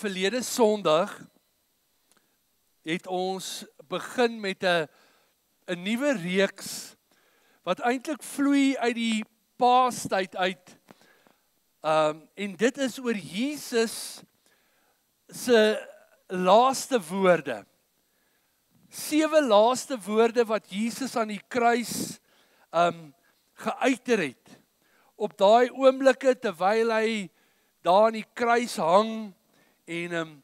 Verlede Sondag het ons begin met 'n nuwe reeks wat eintlik vloei uit die Paastyd uit. En dit is oor Jesus se laaste woorde. 7 laaste woorde wat Jesus aan die kruis geuiter het. Op daai oomblikke terwyl hy daar aan die kruis hang en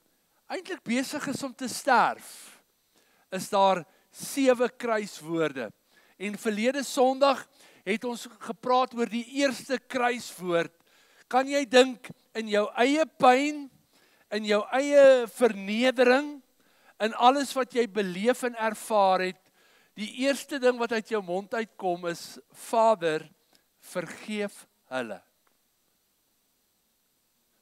eintlik besig is om te sterf, is daar 7 kruiswoorde. En verlede Sondag het ons gepraat oor die eerste kruiswoord. Kan jy dink in jou eie pyn, in jou eie vernedering, in alles wat jy beleef en ervaar het, die eerste ding wat uit jou mond uitkom is, Vader, vergeef hulle.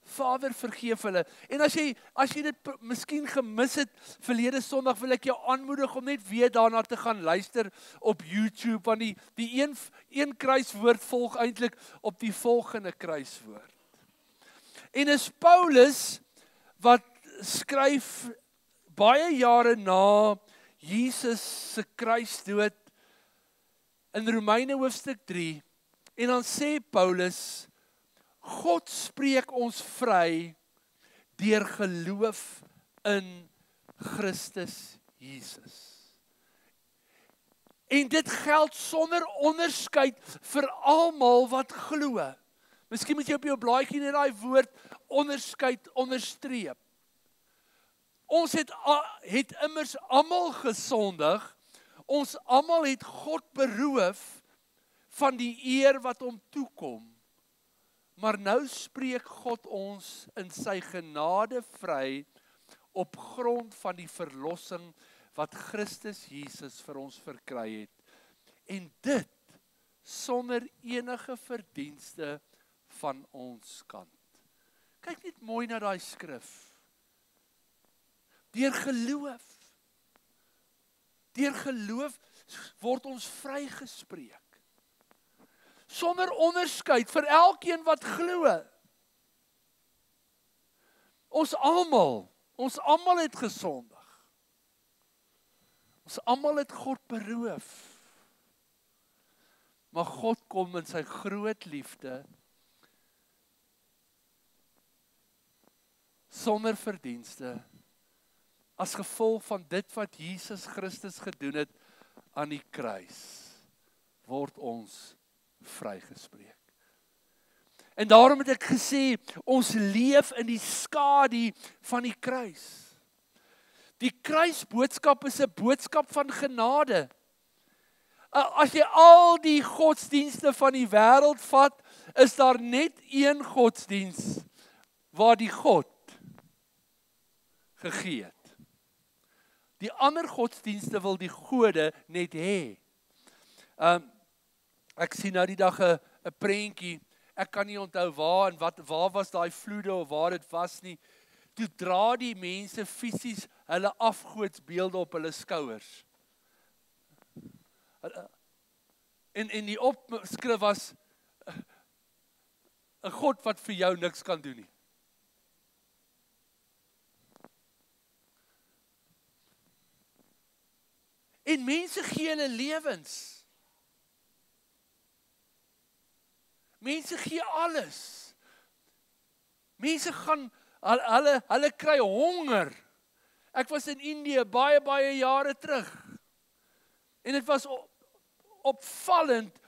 Vader, vergeef hulle. En as jy dit miskien gemis het verlede Sondag, wil ek jou aanmoedig om net weer daarna te gaan luister op YouTube, want die een kruiswoord volg eintlik op die volgende kruiswoord. En is Paulus wat skryf baie jare na Jesus se kruisdood in Romeine hoofstuk 3, en dan sê Paulus, God spreek ons vry deur geloof in Christus Jesus. En dit geld sonder onderskeid vir almal wat glo. Miskien moet jy op jou blaadjie net daai woord onderskeid onderstreep. Ons het immers almal gesondig. Ons almal het God beroof van die eer wat hom toekom. Maar nou spreek God ons in sy genade vry op grond van die verlossing wat Christus Jesus vir ons verkry het. En dit sonder enige verdienste van ons kant. Kyk net mooi na daai skrif. Deur geloof word ons vrygespreek. Sonder onderskeid vir elkeen wat glo. Ons almal het gesondig. Ons almal het God beroof. Maar God kom in sy groot liefde sonder verdienste as gevolg van dit wat Jesus Christus gedoen het aan die kruis, word ons vrygespreek. En daarom het ek gesê, ons leef in die skadu van die kruis. Die kruisboodskap is 'n boodskap van genade. As jy al die godsdienste van die wêreld vat, is daar net een godsdiens waar die God gegee het. Die ander godsdienste wil die gode net hê. Ek sien nou die dag 'n prentjie. Ek kan nie onthou waar en waar was daai vloede of waar dit was nie. Toe dra die mense fisies hulle afgoodsbeelde op hulle skouers. En die opskrif was 'n God wat vir jou niks kan doen nie. En mense gee hulle lewens. Mense gee alles. Mense gaan, hulle kry honger. Ek was in Indië baie jare terug. En dit was opvallend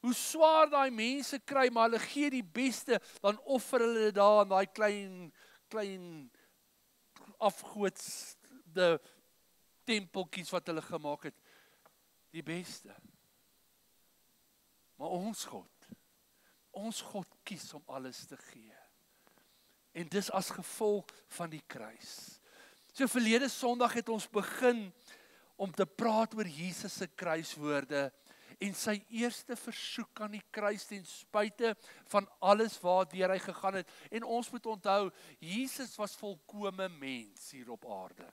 hoe swaar daai mense kry, maar hulle gee die beste, dan offer hulle daar in daai klein afgoodsde tempeltjies wat hulle gemaak het, die beste. Maar ons God kies om alles te gee. En dis as gevolg van die kruis. So verlede Sondag het ons begin om te praat oor Jesus se kruiswoorde en sy eerste versoek aan die kruis ten spyte van alles waardeur hy gegaan het. En ons moet onthou, Jesus was volkome mens hier op aarde.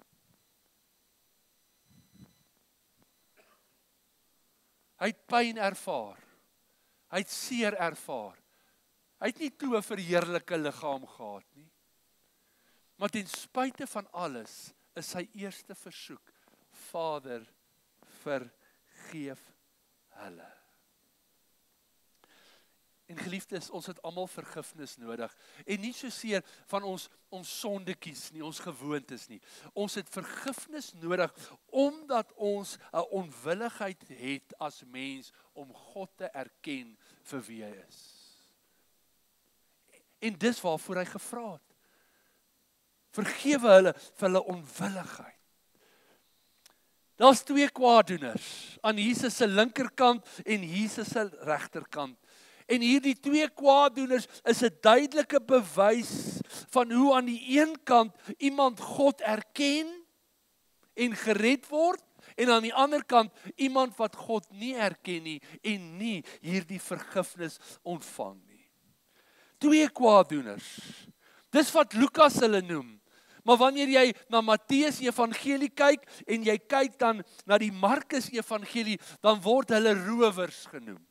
Hy het pyn ervaar. Hy het seer ervaar. Hy het nie toe 'n verheerlike liggaam gehad nie. Maar ten spyte van alles, is sy eerste versoek, Vader, vergeef hulle. En geliefdes, ons het almal vergifnis nodig. En nie soseer van ons sondekies nie, ons gewoontes nie. Ons het vergifnis nodig, omdat ons 'n onwilligheid het as mens om God te erken vir wie hy is. En dis waarvoor hy gevra het. Vergewe hulle vir hulle onwilligheid. Daar's twee kwaaddoeners, aan Jesus se linkerkant en Jesus se regterkant. En hierdie twee kwaaddoeners is 'n duidelike bewys van hoe aan die een kant iemand God erken en gered word, en aan die ander kant iemand wat God nie erken nie en nie hierdie vergifnis ontvang nie. Twee kwaaddoeners. Dis wat Lukas hulle noem. Maar wanneer jy na Matteus Evangelie kyk en jy kyk dan na die Markus Evangelie, dan word hulle rowers genoem.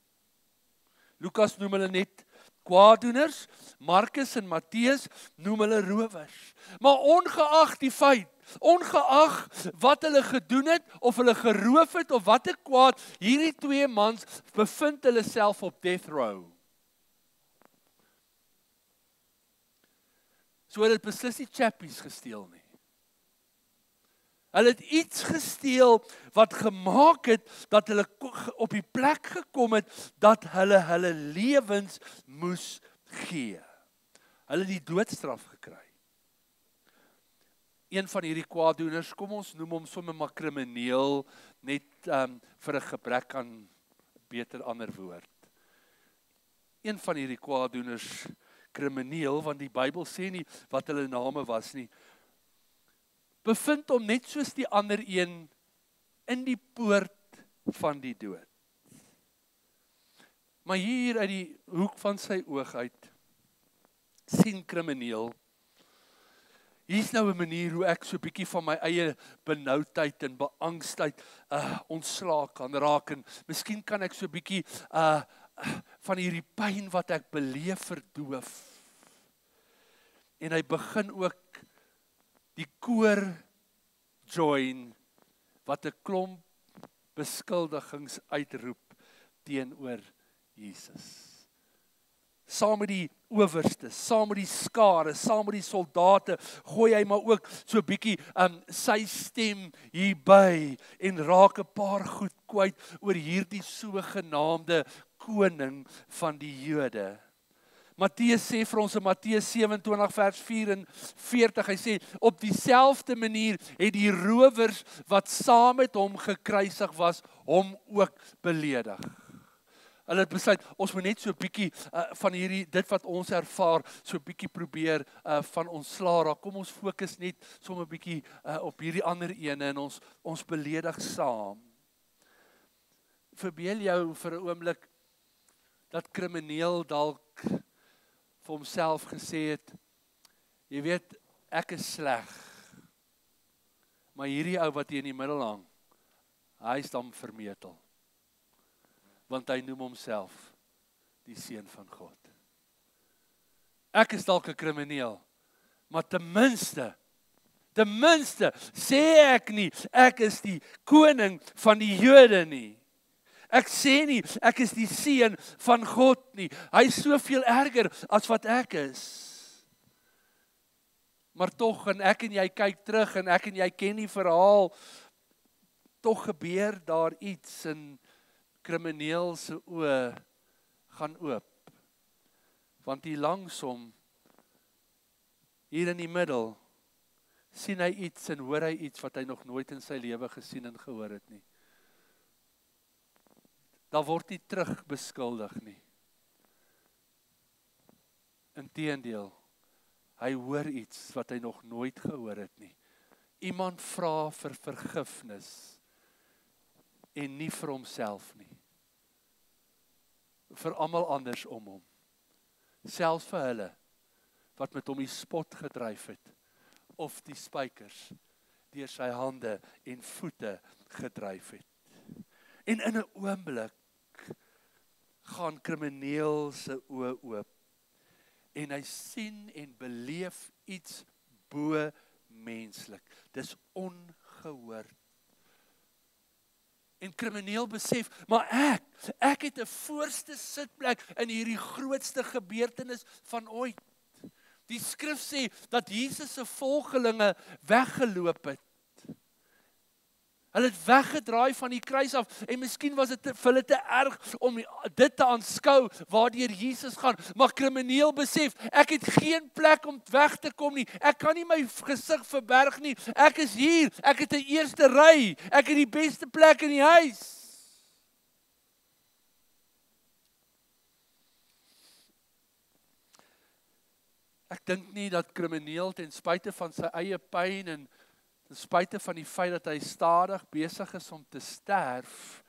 Lukas noem hulle net kwaaddoeners, Markus en Matteus noem hulle rowers. Maar ongeag die feit, ongeag wat hulle gedoen het, of hulle geroof het, of wat 'n kwaad, hierdie twee mans bevind hulle self op death row. So hulle het beslis nie chappies gesteel nie. Hulle het iets gesteel wat gemaak het dat hulle op die plek gekom het dat hulle lewens moes gee. Hulle het die doodstraf gekry. Een van hierdie kwaaddoeners, kom ons noem hom sommer maar krimineel, net vir 'n gebrek aan beter ander woord. Een van hierdie kwaaddoeners, krimineel, want die Bybel sê nie wat hulle name was nie, bevind hom net soos die ander een in die poort van die dood. Maar hier uit die hoek van sy oog uit, sien krimineel, hier's nou 'n manier hoe ek so 'n bietjie van my eie benoudheid en beangstigheid ontslae kan raak, en miskien kan ek so 'n bietjie van hierdie pyn wat ek beleef verdoof. En hy begin ook die koor join wat 'n klomp beskuldigings uitroep teenoor Jesus. Saam met die owerstes, saam met die skare, saam met die soldate, gooi hy maar ook so 'n bietjie sy stem hierby en raak 'n paar goed kwyt oor hierdie sogenaamde koning van die Jode. Matteus sê vir ons in Matteus 27 vers 44, hy sê, op dieselfde manier het die rowers wat saam met hom gekruisig was, hom ook beledig. Hulle het besluit, ons moet net so 'n bietjie van hierdie, dit wat ons ervaar, so 'n bietjie probeer van ontslaa raak. Kom ons fokus net sommer 'n bietjie op hierdie ander ene en ons beledig saam. Verbeel jou vir 'n oomblik dat krimineel dalk vir homself gesê het, jy weet, ek is sleg, maar hierdie ou wat hier in die middel hang, hy is dan vermetel, want hy noem homself die seun van God. Ek is dalk 'n krimineel, maar ten minste sê ek nie, ek is die koning van die Jode nie. Ek sê nie, ek is die seun van God nie. Hy is soveel erger as wat ek is. Maar tog, en ek en jy kyk terug, en ek en jy ken die verhaal, tog gebeur daar iets, en krimineel se oë gaan oop. Want hier langsom, hier in die middel, sien hy iets en hoor hy iets wat hy nog nooit in sy lewe gesien en gehoor het nie. Daar word nie terug beskuldig nie. Inteendeel, hy hoor iets wat hy nog nooit gehoor het nie. Iemand vra vir vergifnis en nie vir homself nie. Vir almal anders om hom. Selfs vir hulle wat met hom die spot gedryf het of die spykers deur sy hande en voete gedryf het. En in 'n oomblik gaan krimineel se oë oop en hy sien en beleef iets bo menslik. Dis ongehoord. En krimineel besef, maar ek het 'n voorste sitplek in hierdie grootste gebeurtenis van ooit. Die skrif sê dat Jesus se volgelinge weggeloop het. Hulle het weggedraai van die kruis af en miskien was dit vir hulle te erg om dit te aanskou waardeur Jesus gaan. Maar krimineel besef, ek het geen plek om weg te kom nie. Ek kan nie my gesig verberg nie. Ek is hier. Ek het 'n eerste ry. Ek het die beste plek in die huis. Ek dink nie dat krimineel ten spyte van sy eie pyn en ten spyte van die feit dat hy stadig besig is om te sterf,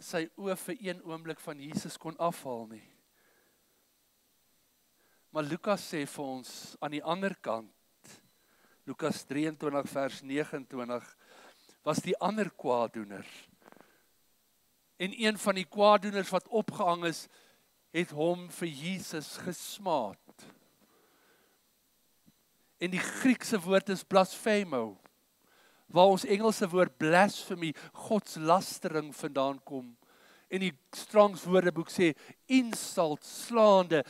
sy oë vir een oomblik van Jesus kon afhaal nie. Maar Lukas sê vir ons aan die ander kant, Lukas 23 vers 29, was die ander kwaaddoener. En een van die kwaaddoeners wat opgehang is, het hom vir Jesus gesmaad. En die Griekse woord is blasphemo, waar ons Engelse woord blasphemy, godslastering vandaan kom. En die Strong's Woordeboek sê insult, slaande,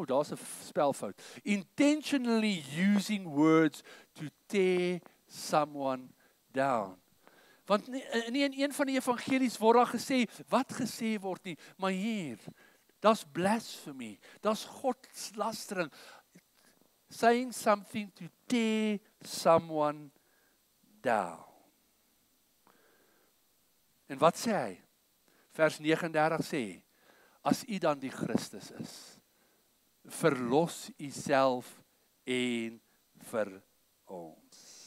daar's 'n spelfout. Intentionally using words to tear someone down. Want nie in een van die evangelies word daar gesê wat gesê word nie, maar hier, daar's blasphemy, daar's godslastering. Saying something to tear someone down. En wat sê hy? Vers 39 sê, as u dan die Christus is, verlos u self en vir ons.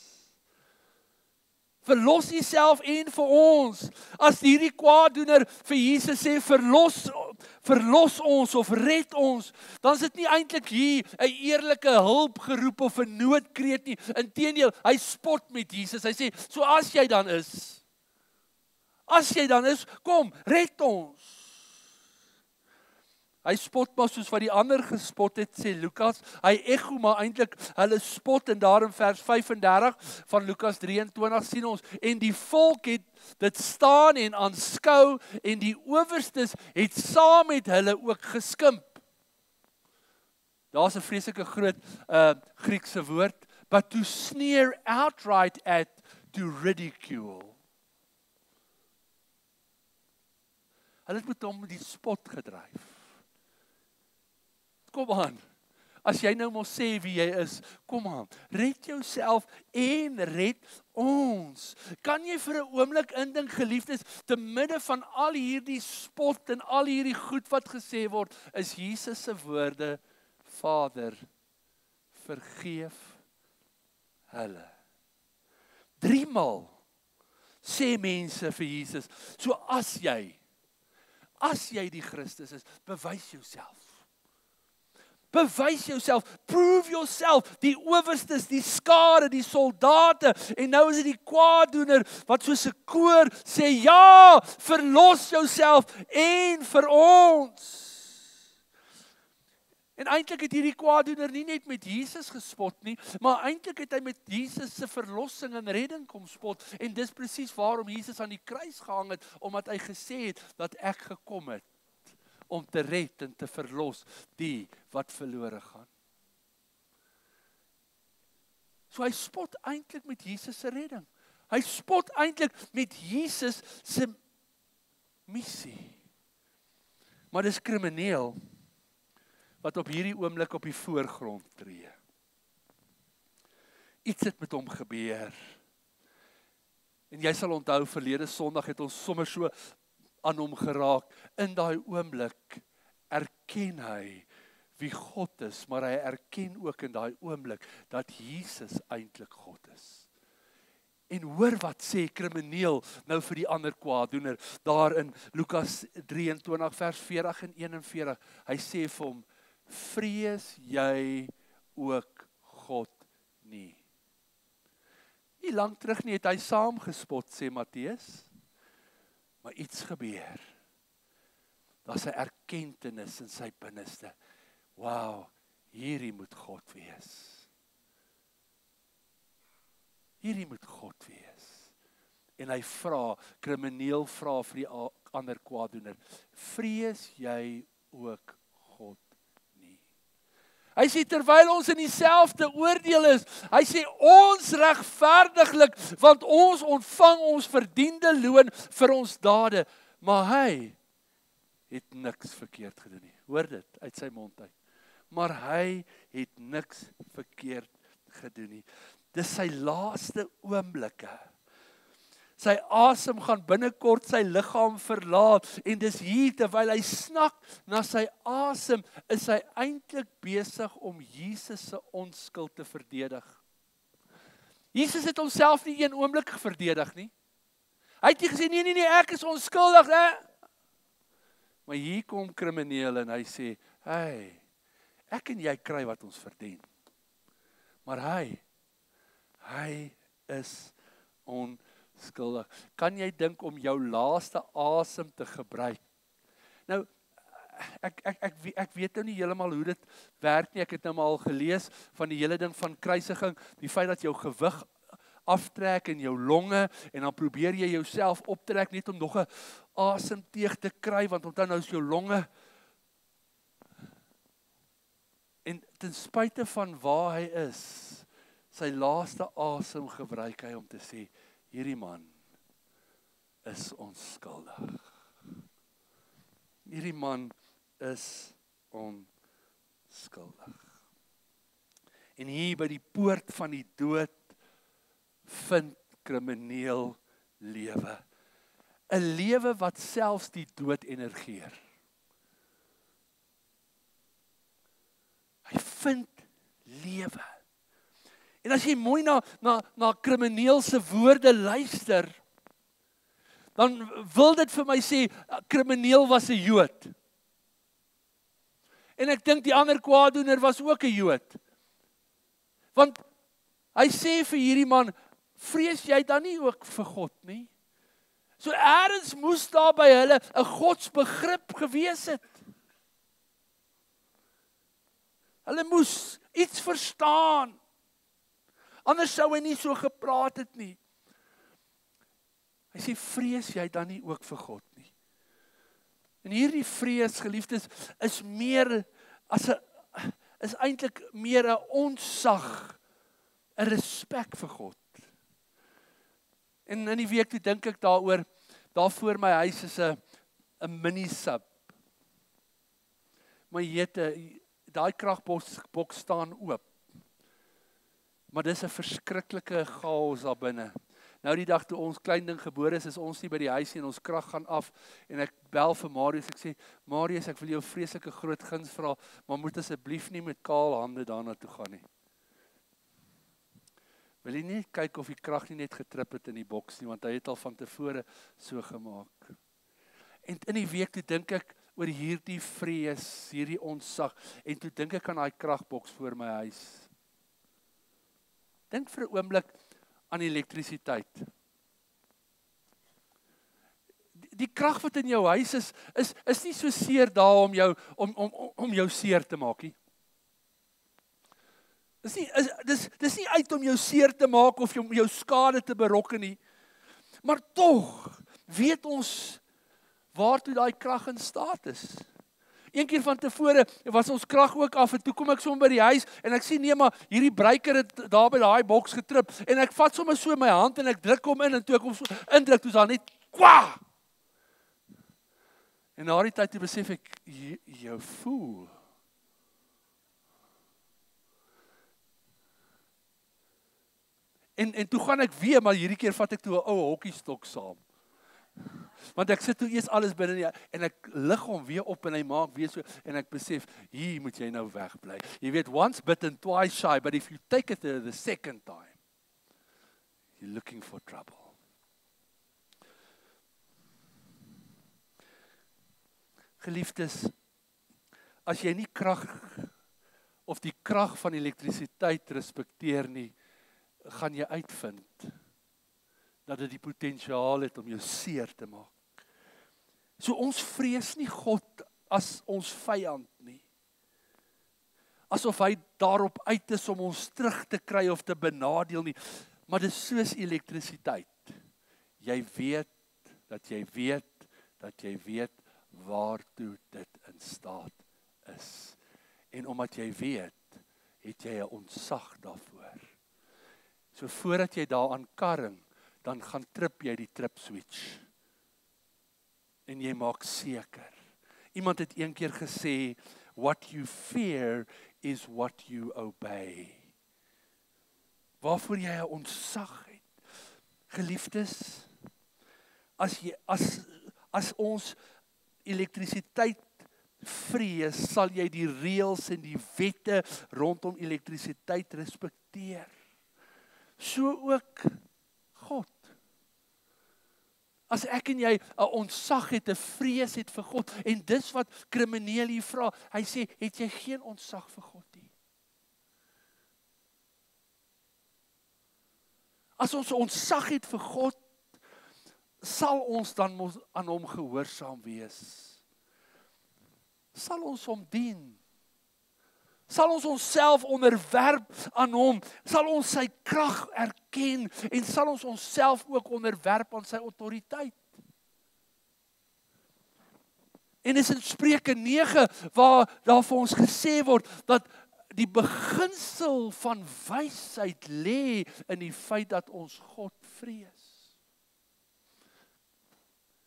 Verlos u self en vir ons. As hierdie kwaaddoener vir Jesus sê, verlos ons of red ons, dan is dit nie eintlik hier 'n eerlike hulpgeroep of 'n noodkreet nie. Inteendeel, hy spot met Jesus. Hy sê, so as jy dan is, kom, red ons. Hy spot maar soos wat die ander gespot het, sê Lukas. Hy ego maar eintlik hulle spot en daar in vers 35 van Lukas 23 sien ons. En die volk het dit staan en aanskou en die owerstes het saam met hulle ook geskimp. Daar's 'n vreeslike groot Griekse woord, but to sneer outright at, to ridicule. Hulle het met hom die spot gedryf. Kom aan, as jy nou mos sê wie jy is, kom aan, red jouself en red ons. Kan jy vir 'n oomblik indink, geliefdes, te midde van al hierdie spot en al hierdie goed wat gesê word, is Jesus se woorde, Vader, vergeef hulle. 3 maal sê mense vir Jesus, so as jy die Christus is, bewys jouself. Bewys jouself, prove yourself, die owerstes, die skare, die soldate, en nou is dit die kwaaddoener, wat soos 'n koor sê, ja, verlos jouself en vir ons. En eintlik het hierdie kwaaddoener nie net met Jesus gespot nie, maar eintlik het hy met Jesus se verlossing en redding kom spot, en dis presies waarom Jesus aan die kruis gehang het, omdat hy gesê het, dat ek gekom het, om te red en te verlos die wat verlore gaan. So hy spot eintlik met Jesus se redding. Hy spot eintlik met Jesus se missie. Maar dis krimineel wat op hierdie oomblik op die voorgrond tree. Iets het met hom gebeur. En jy sal onthou, verlede Sondag het ons sommer so aan hom geraak. In daai oomblik erken hy wie God is, maar hy erken ook in daai oomblik dat Jesus eintlik God is. En hoor wat sê krimineel nou vir die ander kwaaddoener, daar in Lukas 23 vers 40 en 41. Hy sê vir hom, vrees jy ook God nie? Nie lank terug nie het hy saamgespot, sê Matteus. Maar iets gebeur. Daar's 'n erkentenis in sy binneste. Wow, hierdie moet God wees. hierdie moet God wees. En hy vra, krimineel vra vir die ander kwaaddoener, vrees jy ook God nie? Hy sê, terwyl ons in dieselfde oordeel is, hy sê, ons regverdiglik, want ons ontvang ons verdiende loon vir ons dade, maar hy het niks verkeerd gedoen nie. Hoor dit uit sy mond uit. Maar hy het niks verkeerd gedoen nie. Dis sy laaste oomblikke. Sy asem gaan binnekort sy liggaam verlaat en dis hier terwyl hy snak na sy asem, is hy eintlik besig om Jesus se onskuld te verdedig. Jesus het homself nie een oomblik verdedig nie. Hy het nie gesê nee, ek is onskuldig, hè? Maar hier kom krimineel en hy sê, hey, ek en jy kry wat ons verdien. Maar hy is onskuldig. Kan jy dink om jou laaste asem te gebruik? Nou, ek weet nou nie heeltemal hoe dit werk nie. Ek het nou maar al gelees van die hele ding van kruisiging, die feit dat jou gewig aftrek in jou longe en dan probeer jy jouself optrek net om nog 'n asemteug te kry, want onthou nou is jou longe. En ten spyte van waar hy is, sy laaste asem gebruik hy om te sê, hierdie man is onskuldig. Hierdie man is onskuldig. En hier by die poort van die dood vind krimineel lewe. 'n Lewe wat selfs die dood energeer. Hy vind lewe. En as jy mooi na krimineel se woorde luister, dan wil dit vir my sê, krimineel was 'n Jood. En ek dink die ander kwaaddoener was ook 'n Jood. Want hy sê vir hierdie man, vrees jy dan nie ook vir God nie? So eers moes daar by hulle 'n godsbegrip gewees het. Hulle moes iets verstaan. Anders sou hy nie so gepraat het nie. Hy sê, vrees jy dan nie ook vir God nie? En hierdie vrees, geliefdes, is meer as is eintlik meer 'n ontzag, 'n respek vir God. En in die week toe dink ek daaroor, daar voor my huis is 'n mini-sub. Maar daai kragboks staan oop. Maar dis 'n verskriklike chaos daar binne. Nou die dag toe ons klein ding gebore is ons nie by die huis nie en ons krag gaan af en ek bel vir Marius, ek sê, Marius, ek wil jou vreeslike groot guns vra, maar moet asseblief nie met kaal hande daarna toe gaan nie. Wil jy nie kyk of die krag nie net getrip het in die boks nie, want hy het al van tevore so gemaak. En in die week toe dink ek oor hierdie vrees, hierdie ontzag, en toe dink ek aan daai kragboks voor my huis. Dink vir 'n oomblik aan elektrisiteit. Die krag wat in jou huis is nie so seer daar om jou seer te maak nie. Dis nie uit om jou seer te maak of om jou skade te berokken nie. Maar tog weet ons waartoe daai krag in staat is. Een keer van tevore was ons krag ook af en toe kom ek sommer by die huis en ek sien nee maar hierdie breker het daar by daai boks getrip en ek vat sommer so my hand en ek druk hom in en toe ek hom so indruk toe is daar net kwaa. En na die tyd toe besef ek jou voel. En toe gaan ek weer, maar hierdie keer vat ek toe 'n ou hokkiestok saam. Want ek sit toe eers alles binne en ek lig hom weer op en hy maak weer so en ek besef, hier moet jy nou wegbly. Jy weet, once bitten, twice shy, but if you take it the second time, you're looking for trouble. Geliefdes, as jy nie krag of die krag van elektrisiteit respekteer nie, gaan jy uitvind dat dit die potensiaal het om jou seer te maak. So ons vrees nie God as ons vyand nie. Asof hy daarop uit is om ons terug te kry of te benadeel nie. Maar dit is soos elektrisiteit. Jy weet dat jy weet dat jy weet waartoe dit in staat is. En omdat jy weet, het jy 'n ontzag daarvoor. So voordat jy daaraan karring, dan gaan trip jy die trip switch. En jy maak seker. Iemand het een keer gesê, what you fear is what you obey. Waarvoor jy 'n ontzag het. Geliefdes, as ons elektrisiteit vrees, sal jy die reëls en die wette rondom elektrisiteit respekteer. So ook God. As ek en jy 'n ontzag het, 'n vrees het vir God, en dis wat krimineel hier vra, hy sê, het jy geen ontzag vir God nie? As ons ontzag het vir God, sal ons dan aan hom gehoorsaam wees? Sal ons hom dien? Sal ons onsself onderwerp aan hom? Sal ons sy krag erken? En sal ons onsself ook onderwerp aan sy autoriteit? En is in Spreuke 9 waar daar vir ons gesê word dat die beginsel van wysheid lê in die feit dat ons God vrees.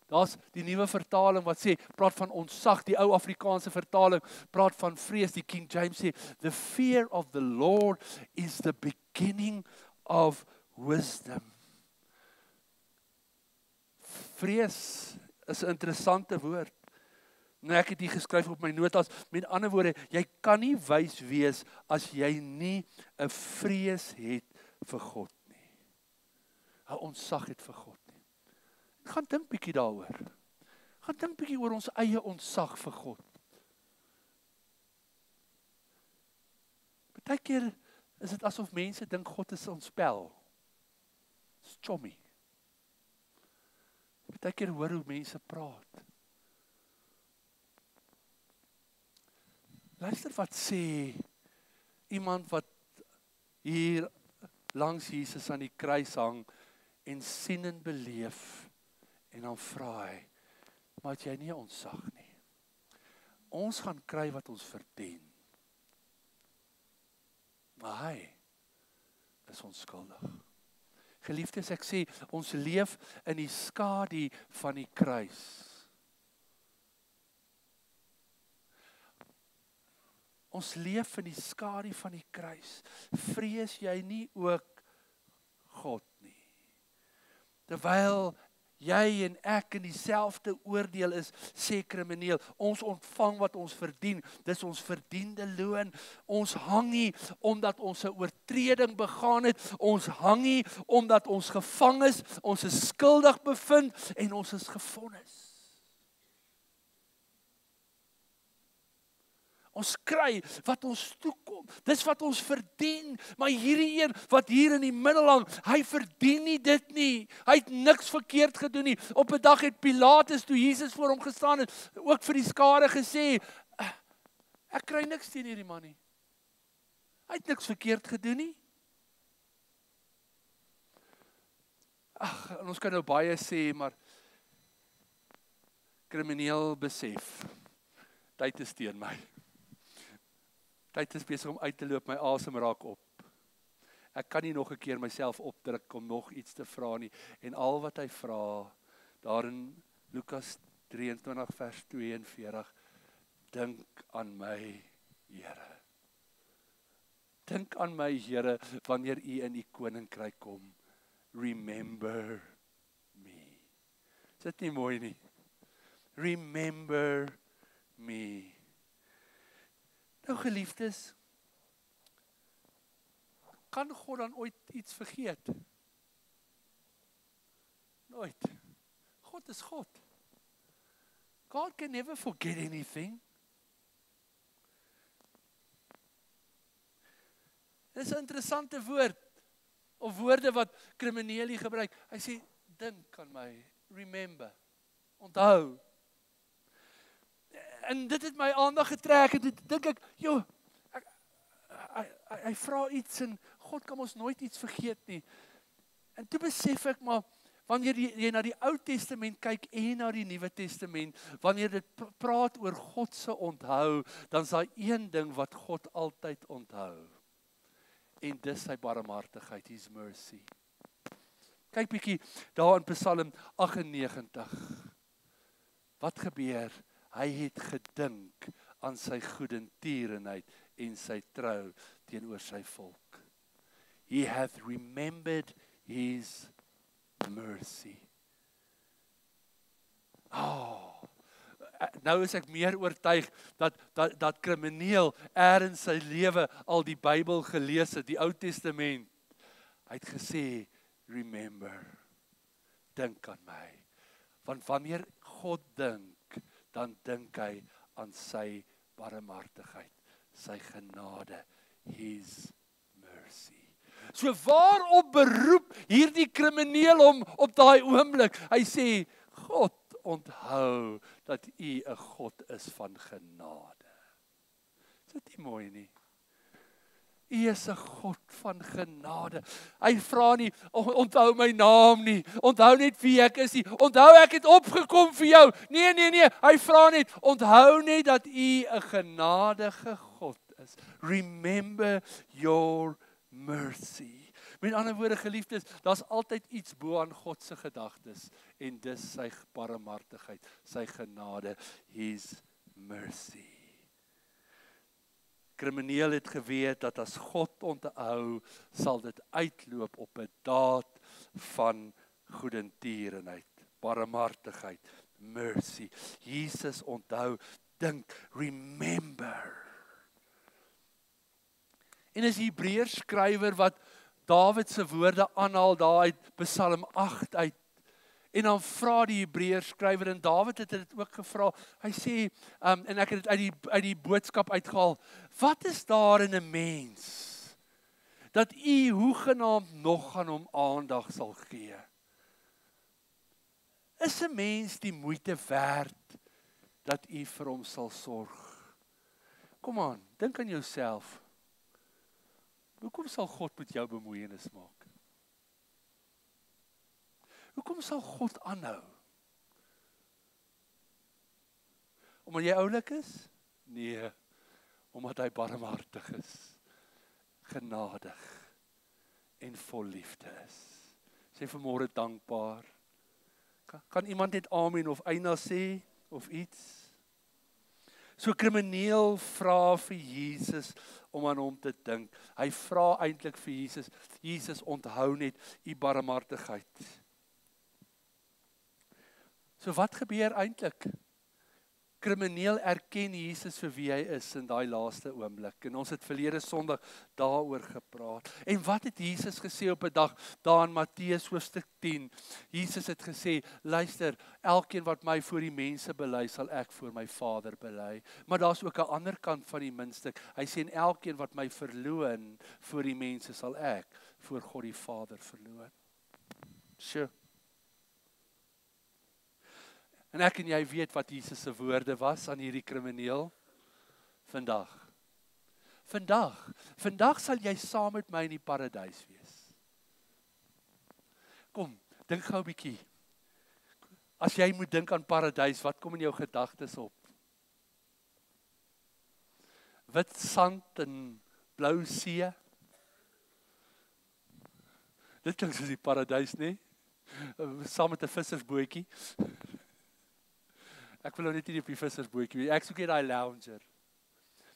Daar's die nuwe vertaling wat sê, praat van ontzag, die ou Afrikaanse vertaling praat van vrees, die King James sê, the fear of the Lord is the beginning of wisdom. Vrees is 'n interessante woord. Nou ek het hier geskryf op my notas, met ander woorde, jy kan nie wys wees as jy nie 'n vrees het vir God nie. 'n Ontzag het vir God nie. Gaan dink bietjie daaroor. Gaan dink bietjie oor ons eie ontzag vir God. Partykeer is dit asof mense dink God is ons spel. It's chommy. Partykeer hoor hoe mense praat. Luister wat sê iemand wat hier langs Jesus aan die kruis hang en sien en beleef, en dan vra hy, maar het jy nie ontzag nie? Ons gaan kry wat ons verdien. Maar hy is onskuldig. Geliefdes, ek sê, ons leef in die skadu van die kruis. Ons leef in die skadu van die kruis. Vrees jy nie ook God nie? Terwyl jy en ek in dieselfde oordeel is, sê krimineel, ons ontvang wat ons verdien, dis ons verdiende loon. Ons hang nie omdat ons 'n oortreding begaan het, ons hang nie omdat ons gevang is, ons is skuldig bevind en ons is gevonnis. Ons kry wat ons toekom. Dis wat ons verdien. Maar hierdie een wat hier in die middel hang, hy verdien nie dit nie. Hy het niks verkeerd gedoen nie. Op 'n dag het Pilatus, toe Jesus voor hom gestaan het, ook vir die skare gesê, ek kry niks teen hierdie man nie. Hy het niks verkeerd gedoen nie. En ons kan nou baie sê, maar krimineel besef, tyd is teen my. Tyd is besig om uit te loop, my asem raak op. Ek kan nie nog 'n keer myself opdruk om nog iets te vra nie. En al wat hy vra, daar in Lukas 23 vers 42, dink aan my, Here. Dink aan my, Here, wanneer U in U koninkryk kom. Remember me. Is dit nie mooi nie? Remember me. Nou geliefdes, kan God dan ooit iets vergeet? Nooit. God is God. God can never forget anything. Dit is 'n interessante woord, of woorde wat krimineel hier gebruik. Hy sê, dink aan my, remember, onthou. En dit het my aandag getrek, en dit dink ek, hy vra iets, en God kan ons nooit iets vergeet nie. En toe besef ek maar, wanneer jy na die Ou Testament kyk en na die Nuwe Testament, wanneer dit praat oor God se onthou, dan is daar een ding wat God altyd onthou. En dis sy barmhartigheid, his mercy. Kyk bietjie daar in Psalm 98. Wat gebeur? Hy het gedink aan sy goedertierenheid en sy trou teenoor sy volk. He hath remembered his mercy. Nou is ek meer oortuig dat krimineel in sy lewe al die Bybel gelees het, die Ou Testament. Hy het gesê, remember, dink aan my. Want wanneer God dink, dan dink hy aan sy barmhartigheid, sy genade, his mercy. So waarop beroep hierdie krimineel hom op daai oomblik? Hy sê, God onthou dat U 'n God is van genade. Is dit nie mooi nie? U is 'n God van genade. Hy vra nie, onthou my naam nie, onthou net wie ek is nie, onthou ek het opgekom vir jou. Nee, hy vra net, onthou net dat U 'n genadige God is. Remember your mercy. Met ander woorde, geliefdes, daar's altyd iets bo aan God se gedagtes en dis sy barmhartigheid, sy genade, his mercy. Krimineel het geweet dat as God onthou, sal dit uitloop op 'n daad van goedertierenheid, barmhartigheid, mercy. Jesus onthou, dink, remember. En is die Hebreërs skrywer wat Dawid se woorde aanhaal daar uit Psalm 8 uit. En dan vra die Hebreërs skrywer, en Dawid het dit ook gevra. Hy sê, en ek het dit uit die boodskap uitgehaal, wat is daar in 'n mens dat U hoegenaamd nog aan hom aandag sal gee? Is 'n mens die moeite werd dat U vir hom sal sorg? Kom aan, dink aan jouself. Hoekom sal God met jou bemoeienis maak? Hoekom sal God aanhou? Omdat jy oulik is? Nee, omdat hy barmhartig is, genadig en vol liefde is. Sê vanmôre dankbaar. Kan iemand net amen of eina sê of iets? So krimineel vra vir Jesus om aan hom te dink. Hy vra eintlik vir Jesus, Jesus onthou net U barmhartigheid. So wat gebeur eintlik? Krimineel erken Jesus vir wie hy is in daai laaste oomblik. En ons het verlede Sondag daaroor gepraat. En wat het Jesus gesê op 'n dag daar in Matteus hoofstuk 10? Jesus het gesê, luister, elkeen wat my voor die mense bely, sal ek voor my Vader bely. Maar daar's ook 'n ander kant van die muntstuk. Hy sê, en elkeen wat my verloon voor die mense, sal ek voor God die Vader verloon. Sjoe. En ek en jy weet wat Jesus se woorde was aan hierdie krimineel. Vandag sal jy saam met my in die paradys wees. Kom, dink gou 'n bietjie. As jy moet dink aan paradys, wat kom in jou gedagtes op? Wit sand en blou see? Dit klink soos die paradys, nee? Saam met 'n vissersbootjie. Ek wil nou net nie op die vissersbootjie wees. Ek soek net daai lounger.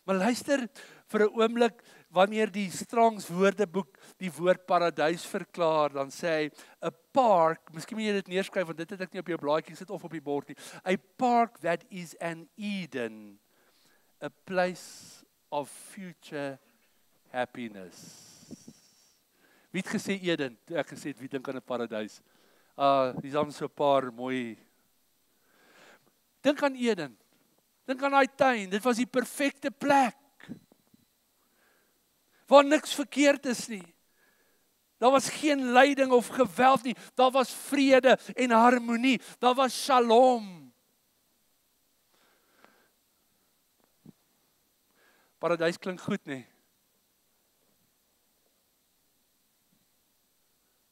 Maar luister vir 'n oomblik, wanneer die Strong's Woordeboek die woord paradys verklaar, dan sê hy 'n park, miskien moet jy dit neerskryf want dit het ek nie op jou blaadjie gesit of op die bord nie. A park that is an Eden, a place of future happiness. Wie het gesê Eden? Toe ek gesê het wie dink aan 'n paradys? Dis dan so 'n paar mooi. Dink aan Eden. Dink aan daai tuin. Dit was die perfekte plek. Waar niks verkeerd is nie. Daar was geen lyding of geweld nie. Daar was vrede en harmonie. Daar was shalom. Paradys klink goed, nie?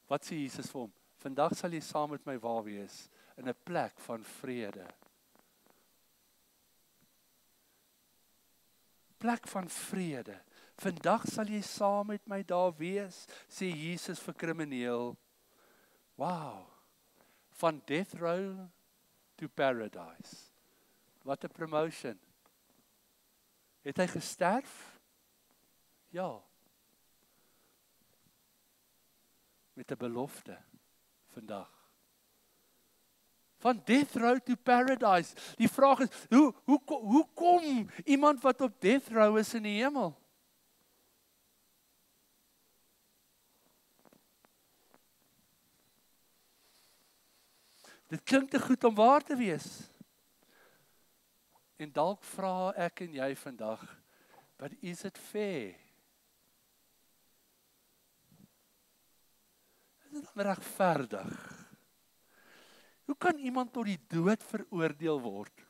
Wat sê Jesus vir hom? Vandag sal jy saam met my waar wees, in 'n plek van vrede. Plek van vrede. Vandag sal jy saam met my daar wees, sê Jesus vir krimineel. Wow. Van death row to paradise. Wat 'n promotion. Het hy gesterf? Ja. Met 'n belofte vandag. Van death row to paradise. Die vraag is, hoe kom iemand wat op death row is in die hemel? Dit klink te goed om waar te wees. En dalk vra ek en jy vandag, but is it fair? Is dit regverdig? Hoe kan iemand tot die dood veroordeel word?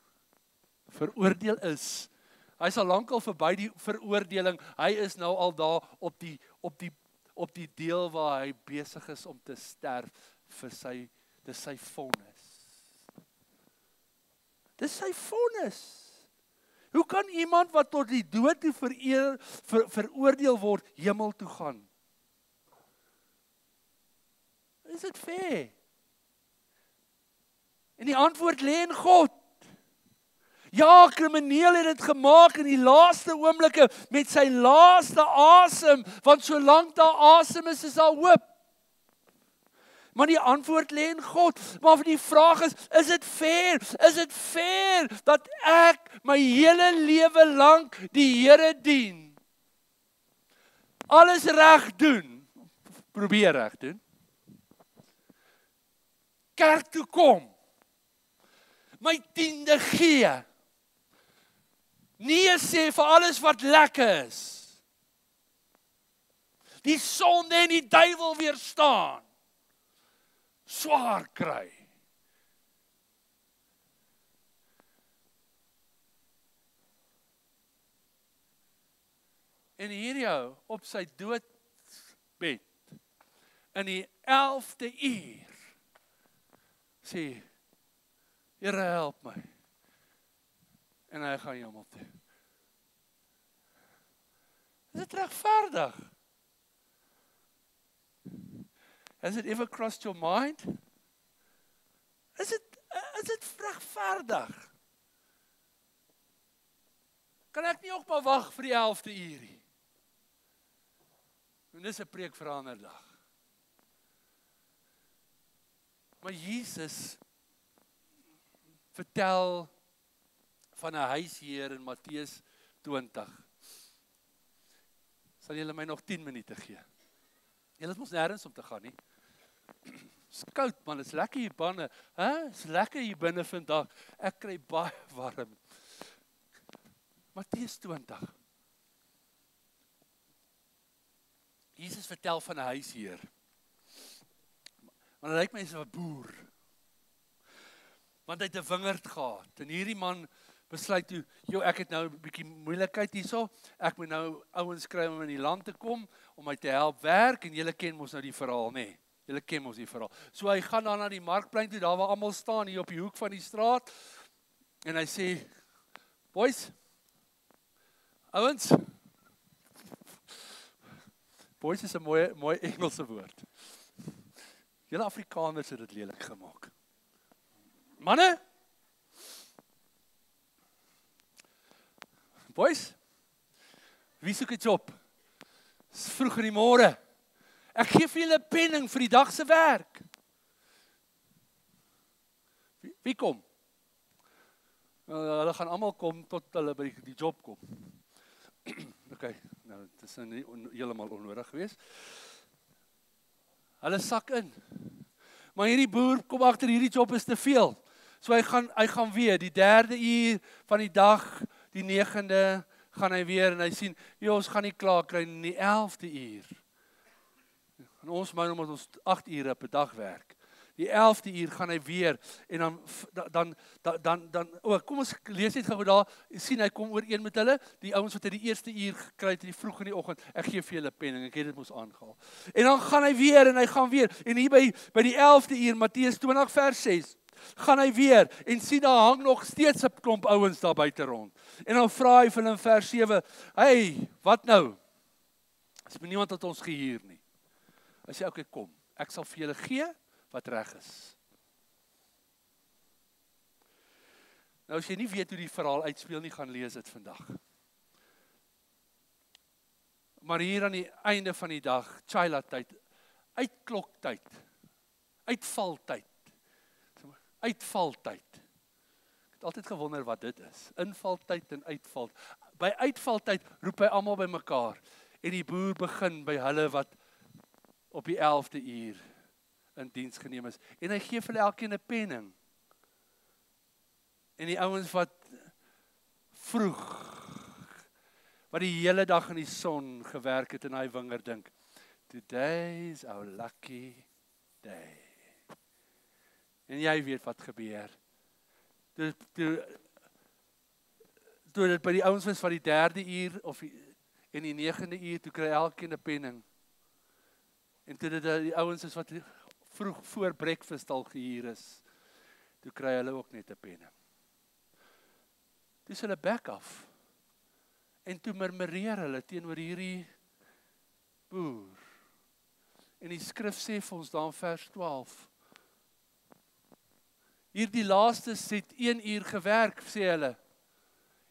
Veroordeel is. Hy is al lankal verby die veroordeling. Hy is nou al daar op die deel waar hy besig is om te sterf vir sy vonnis. Dis sy vonnis. Hoe kan iemand wat tot die dood toe veroordeel word, hemel toe gaan? Is dit fair? En die antwoord lê in God. Ja, krimineel het dit gemaak in die laaste oomblikke met sy laaste asem, want solank daar asem is daar hoop. Maar die antwoord lê in God. Maar die vraag is dit fair? Is dit fair dat ek my hele lewe lank die Here dien? Alles reg doen. Probeer reg doen. Kerk toe kom. My 10de gee. Nee sê vir alles wat lekker is. Die sonde en die duiwel weerstaan. Swaar kry. En hier jou op sy doodbed in die 11de uur sê, Here help my. En hy gaan hemel toe. Is dit regverdig? Has it ever crossed your mind? Is dit regverdig? Kan ek nie ook maar wag vir die 11de uur nie? En dis 'n preek vir 'n ander dag. Maar Jesus vertel van 'n huisheer in Matteus 20. Sal julle my nog 10 minute gee? Julle is mos nêrens om te gaan nie. Dis koud man, dit is lekker hier binne. Dis lekker hier binne vandag. Ek kry baie warm. Matteus 20. Jesus vertel van 'n huisheer. Maar hy lyk my so 'n boer. Want hy het 'n wingerd gehad. En hierdie man besluit toe, ek het nou 'n bietjie moeilikheid hierso. Ek moet nou ouens kry om in die land te kom om my te help werk en julle ken mos nou die verhaal, nê? Julle ken mos die verhaal. So hy gaan dan na die markplein toe, daar waar almal staan hier op die hoek van die straat. En hy sê, boys, ouens, boys is 'n mooi Engelse woord. Julle Afrikaners het dit lelik gemaak. Manne, boys, wie soek 'n job? Dis vroeg in die môre. Ek gee vir julle 'n penning vir die dag se werk. Wie kom? Hulle gaan almal kom tot hulle by die job kom. Okay, nou dit is nie heeltemal onnodig geweest. Hulle sak in. Maar hierdie boer kom agter hierdie job is te veel. So hy gaan weer die 3de uur van die dag, die 9de gaan hy weer en hy sien, ons gaan nie klaar kry in die 11de uur. En ons moet ons 8 ure per dag werk. Die 11de uur gaan hy weer en kom ons lees net gou daar, sien hy kom ooreen met hulle, die ouens wat hy die eerste uur gekry het, die vroeg in die oggend, ek gee vir julle penning, ek het dit mos aangehaal. En dan gaan hy weer en hy gaan weer, en hier by die 11de uur, Matteus 20 vers 6, gaan hy weer, en sien daar hang nog steeds 'n klomp ouens daar buite rond. En dan vra hy vir hulle in vers 7, hey, wat nou? Is niemand wat ons gehuur nie. Hy sê, okay, kom, ek sal vir julle gee, wat reg is. Nou as jy nie weet hoe die verhaal uitspeel nie, gaan lees dit vandag. Maar hier aan die einde van die dag, Chaila-tyd, uitkloktyd, uitvaltyd. Ek het altyd gewonder wat dit is. Invaltyd en uitval. By uitvaltyd roep hy almal by mekaar en die boer begin by hulle wat op die 11de uur in diens geneem is. En hy gee vir hulle elkeen 'n penning. En die ouens wat vroeg, wat die hele dag in die son gewerk het in hy wingerd dink, today's our lucky day. En jy weet wat gebeur. Toe dit by die ouens was van die 3de uur of en die 9de uur, toe kry elkeen 'n penning. En toe dit die ouens is wat vroeg voor breakfast al gehuur is, toe kry hulle ook net 'n penning. Toe is hulle back af. En toe murmureer hulle teenoor hierdie boer. En die skrif sê vir ons daar in vers 12, hierdie laastes het 1 uur gewerk, sê hulle.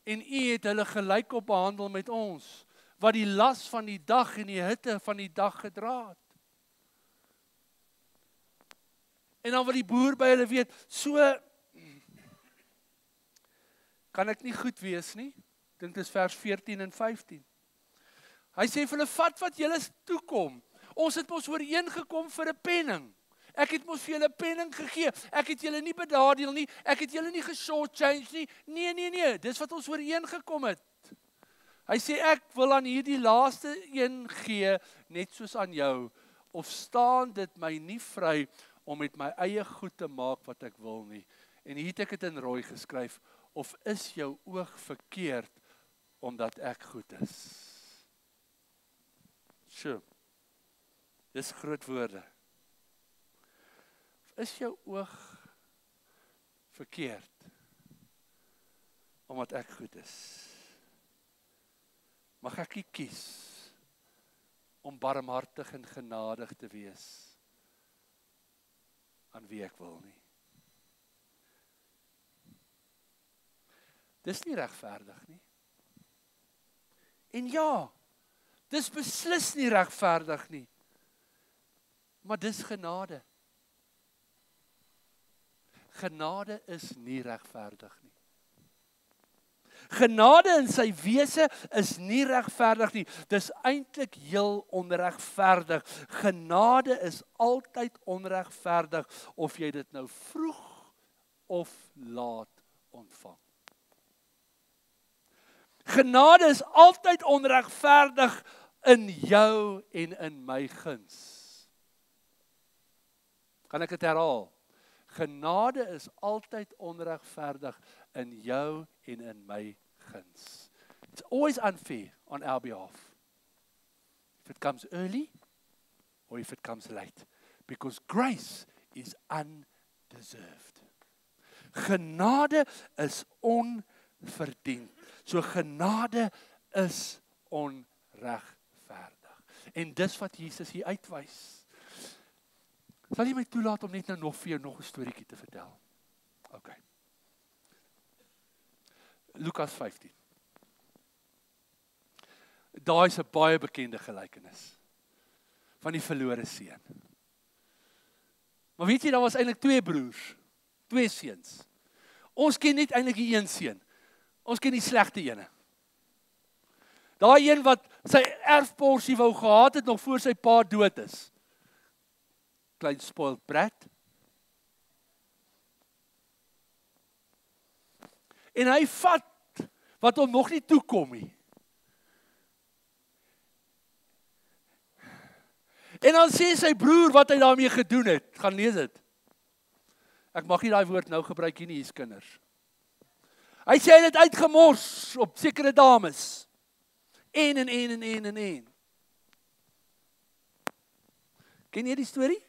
En u het hulle gelyk op behandel met ons, wat die las van die dag en die hitte van die dag gedra het. En dan wat die boer by hulle weet, so kan ek nie goed wees nie. Dink dit is vers 14 en 15. Hy sê vir hulle, vat wat julle toekom. Ons het mos ooreengekom vir 'n penning. Ek het mos vir julle 'n penning gegee. Ek het julle nie bedadeel nie. Ek het julle nie geshort change nie. Nee, dis wat ons ooreengekom het. Hy sê ek wil aan hierdie laaste een gee, net soos aan jou. Of staan dit my nie vry om met my eie goed te maak wat ek wil nie. En hier het ek dit in rooi geskryf. Of is jou oog verkeerd omdat ek goed is? Sjoe. Dis groot woorde. Is jou oog verkeerd omdat ek goed is? Mag ek kies om barmhartig en genadig te wees aan wie ek wil nie? Dis nie regverdig nie. En ja, dis beslis nie regverdig nie. Maar dis genade. Genade is nie regverdig nie. Genade in sy wese is nie regverdig nie. Dis eintlik heel onregverdig. Genade is altyd onregverdig of jy dit nou vroeg of laat ontvang. Genade is altyd onregverdig in jou en in my guns. Kan ek dit herhaal? Genade is altyd onregverdig in jou en in my guns. It's always unfair on our behalf. If it comes early or if it comes late. Because grace is undeserved. Genade is onverdiend. So genade is onregverdig. En dis wat Jesus hier uitwys. Sal jy my toelaat om net nou nog vir jou nog 'n storieetjie te vertel? OK. Lukas 15. Daai is 'n baie bekende gelykenis van die verlore seun. Maar weet jy, daar was eintlik 2 broers, 2 seuns. Ons ken net eintlik die een seun. Ons ken die slegte ene. Daai een wat sy erfporsie wou gehad het nog voor sy pa dood is. Klein spoiled brat. En hy vat wat hom nog nie toekom nie. En dan sê sy broer wat hy daarmee gedoen het. Gaan lees dit. Ek mag nie daai woord nou gebruik nie, hier's kinders. Hy sê hy het uitgemors op sekere dames. En. Ken jy die storie?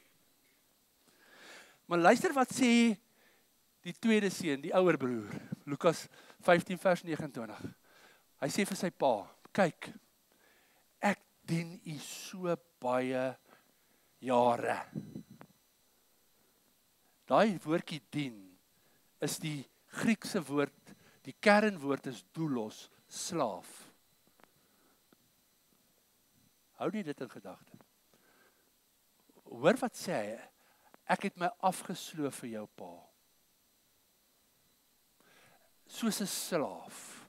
Maar luister wat sê die tweede seun, die ouer broer, Lukas 15 vers 29. Hy sê vir sy pa, kyk, ek dien u so baie jare. Daai woordjie dien is die Griekse woord, die kernwoord is doulos, slaaf. Hou nie dit in gedagte. Hoor wat sê hy, ek het my afgesloof vir jou pa. Soos 'n slaaf.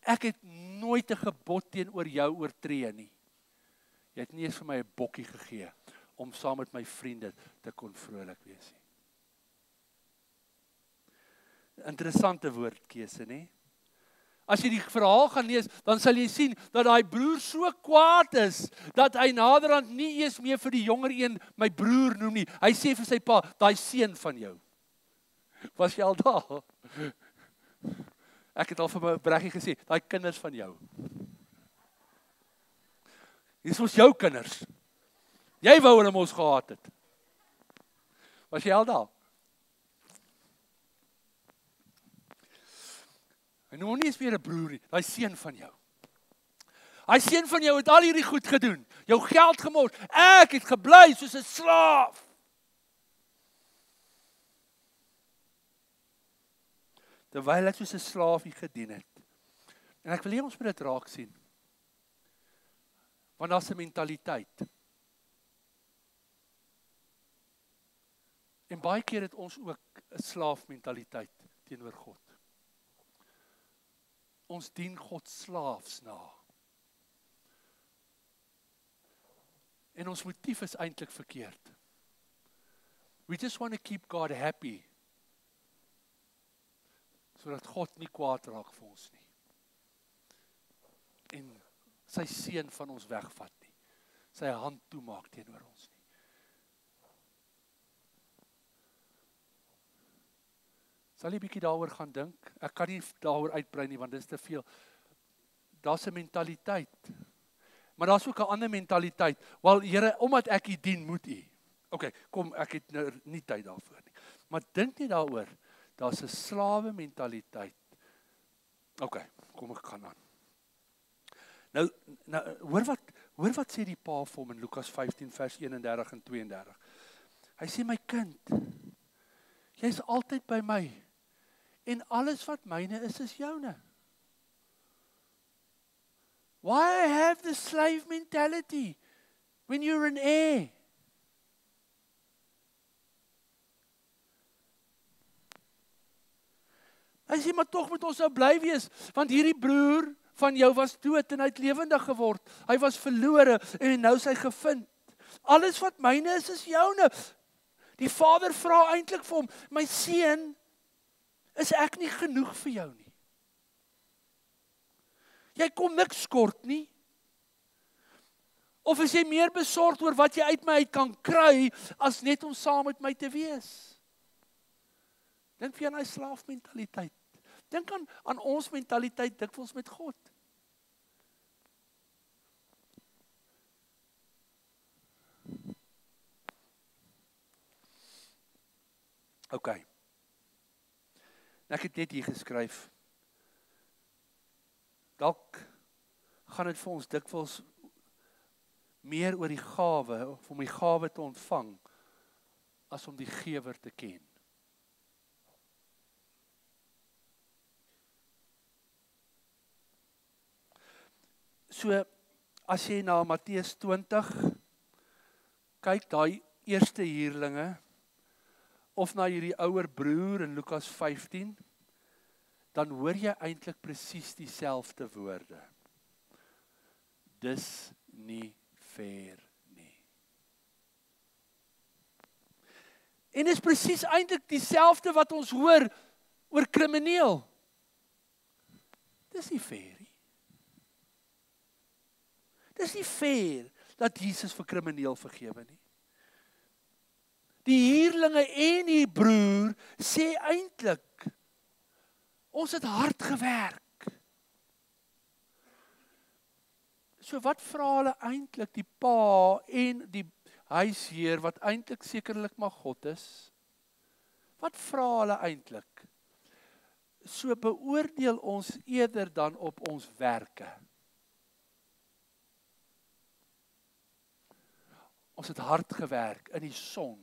Ek het nooit 'n gebod teenoor jou oortree nie. Jy het nie eens vir my 'n bokkie gegee om saam met my vriende te kon vrolik wees nie. Interessante woordkeuse, nie? As jy die verhaal gaan lees, dan sal jy sien dat daai broer so kwaad is dat hy naderhand nie eens meer vir die jonger een my broer noem nie. Hy sê vir sy pa, daai seun van jou. Was jy al daar? Ek het al vir my Breggie gesê, daai kinders van jou. Dis ons jou kinders. Jy wou hulle mos gehad het. Was jy al daar? En nou nie eens meer 'n broer nie, daai seun van jou. Daai seun van jou het al hierdie goed gedoen. Jou geld gemors. Ek het gebly soos 'n slaaf. Terwyl ek soos 'n slaafie gedien het. En ek wil hê ons moet dit raak sien. Want daar's 'n mentaliteit. En baie keer het ons ook 'n slaafmentaliteit teenoor God. Ons dien God slaafs na. En ons motief is eintlik verkeerd. We just want to keep God happy. Sodat God nie kwaad raak vir ons nie. En sy seun van ons wegvat nie. Sy hand toemaak teenoor ons nie. Sal jy 'n bietjie daaroor gaan dink? Ek kan nie daaroor uitbrei nie, want dit is te veel. Daar's 'n mentaliteit. Maar daar's ook 'n ander mentaliteit. Wel, Here, omdat ek U dien, moet U. OK, kom, ek het nou nie tyd daarvoor nie. Maar dink net daaroor. Daar's 'n slawe mentaliteit. OK, kom ek gaan aan. Nou hoor wat sê die pa vir hom in Lukas 15 vers 31 en 32. Hy sê, my kind, jy's altyd by my. En alles wat myne is joune. Why have the slave mentality when you're an heir? Hy sê, maar tog moet ons nou bly wees, want hierdie broer van jou was dood en hy het lewendig geword. Hy was verlore en nou is hy gevind. Alles wat myne is joune. Die vader vra eintlik vir hom, my seun, is ek nie genoeg vir jou nie? Jy kom niks kort nie. Of is jy meer besorgd oor wat jy uit my uit kan kry, as net om saam met my te wees? Dink vir aan hy slaafmentaliteit. Dink aan ons mentaliteit dikwels met God. OK. Ek het net hier geskryf. Dalk gaan dit vir ons dikwels meer oor die gawe, of om die gawe te ontvang, as om die gewer te ken. So, as jy na Matteus 20 kyk, daai eerste huurlinge, of na hierdie ouer broer in Lukas 15, dan hoor jy eintlik presies dieselfde woorde. Dis nie fair nie. En is presies eintlik dieselfde wat ons hoor oor krimineel. Dis nie fair nie. Dis nie fair dat Jesus vir krimineel vergewe nie. Die ouderlinge en die broer sê eintlik, ons het hard gewerk. So wat vra hulle eintlik, die pa en die huisheer, wat eintlik sekerlik maar God is? Wat vra hulle eintlik? So beoordeel ons eerder dan op ons werke. Ons het hard gewerk in die son,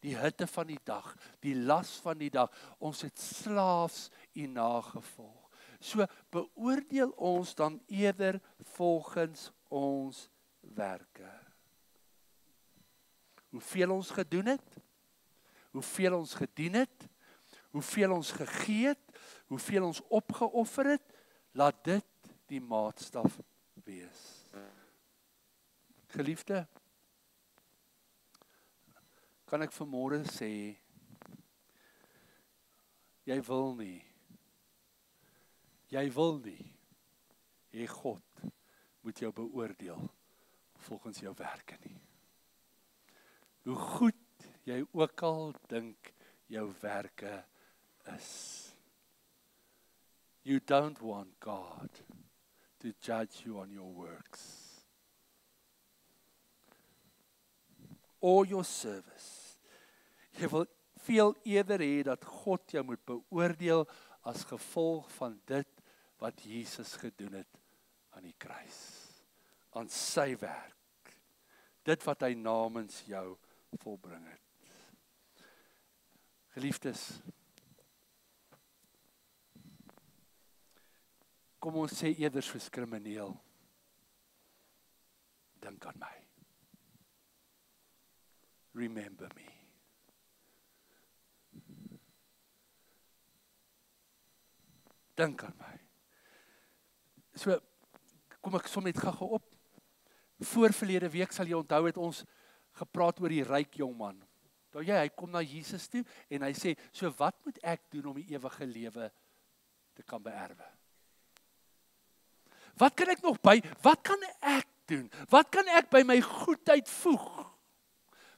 die hitte van die dag, die las van die dag. Ons het slaafs u nagevolg. So beoordeel ons dan eerder volgens ons werke. Hoeveel ons gedoen het, hoeveel ons gedien het, hoeveel ons gegee het, hoeveel ons opgeoffer het, laat dit die maatstaf wees. Geliefde, kan ek vanmôre sê, jy wil nie, hê God moet jou beoordeel volgens jou werke nie. Hoe goed jy ook al dink jou werke is. You don't want God to judge you on your works or your service. Jy wil veel eerder hê dat God jou moet beoordeel as gevolg van dit wat Jesus gedoen het aan die kruis, aan sy werk, dit wat hy namens jou volbring het. Geliefdes, kom ons sê eerder soos krimineel, dink aan my. Remember me. Dink aan my. So, kom ek som net gou op. Voorverlede week sal jy onthou het ons gepraat oor die ryk jongman. Hy kom na Jesus toe en hy sê, so wat moet ek doen om die ewige lewe te kan beerwe? Wat kan ek nog wat kan ek doen? Wat kan ek by my goedheid voeg?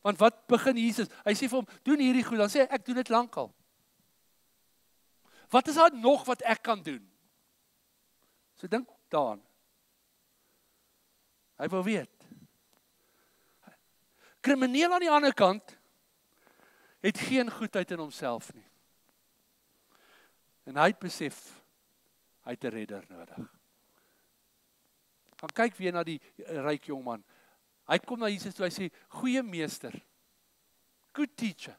Want wat begin Jesus? Hy sê vir hom, doen hierdie goed, dan sê hy, ek doen dit lankal. Wat is daar nog wat ek kan doen? So dink daaraan. Hy wil weet. Krimineel aan die ander kant het geen goedheid in homself nie. En hy het besef, hy het 'n redder nodig. Gaan kyk weer na die ryk jongman. Hy kom na Jesus toe, hy sê, goeie meester, good teacher.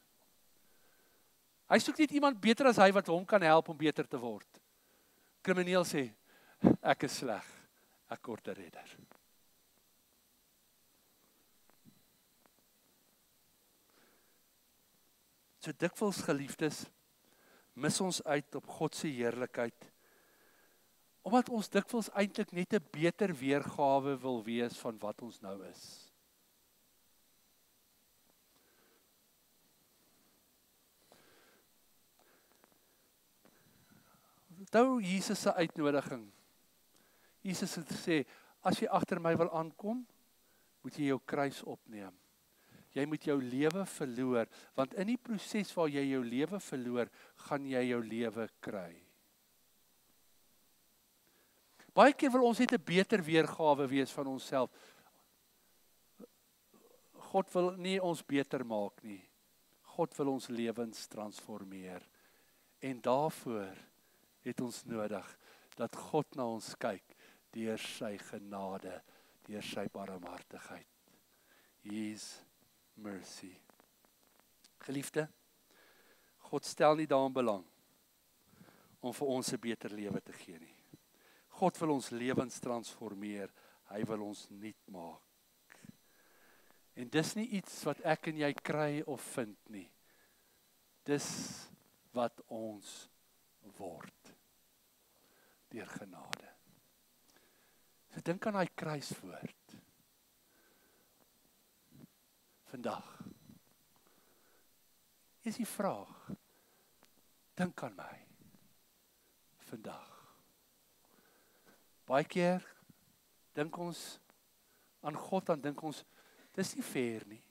Hy soek net iemand beter as hy wat hom kan help om beter te word. Krimineel sê, ek is sleg, ek kort 'n redder. So dikwels geliefdes, mis ons uit op God se heerlikheid, omdat ons dikwels eintlik net 'n beter weergawe wil wees van wat ons nou is. Onthou Jesus se uitnodiging. Jesus het gesê, as jy agter my wil aankom, moet jy jou kruis opneem. Jy moet jou lewe verloor, want in die proses waar jy jou lewe verloor, gaan jy jou lewe kry. Baie keer wil ons net 'n beter weergawe wees van onsself. God wil nie ons beter maak nie. God wil ons lewens transformeer. En daarvoor het ons nodig dat God na ons kyk deur sy genade, deur sy barmhartigheid. His mercy. Geliefde, God stel nie daarin belang om vir ons 'n beter lewe te gee nie. God wil ons lewens transformeer, hy wil ons nuut maak. En dis nie iets wat ek en jy kry of vind nie. Dis wat ons word deur genade. So dink aan daai kruiswoord. Vandag is die vraag, dink aan my vandag. Baie keer dink ons aan God, dan dink ons, dis nie fair nie.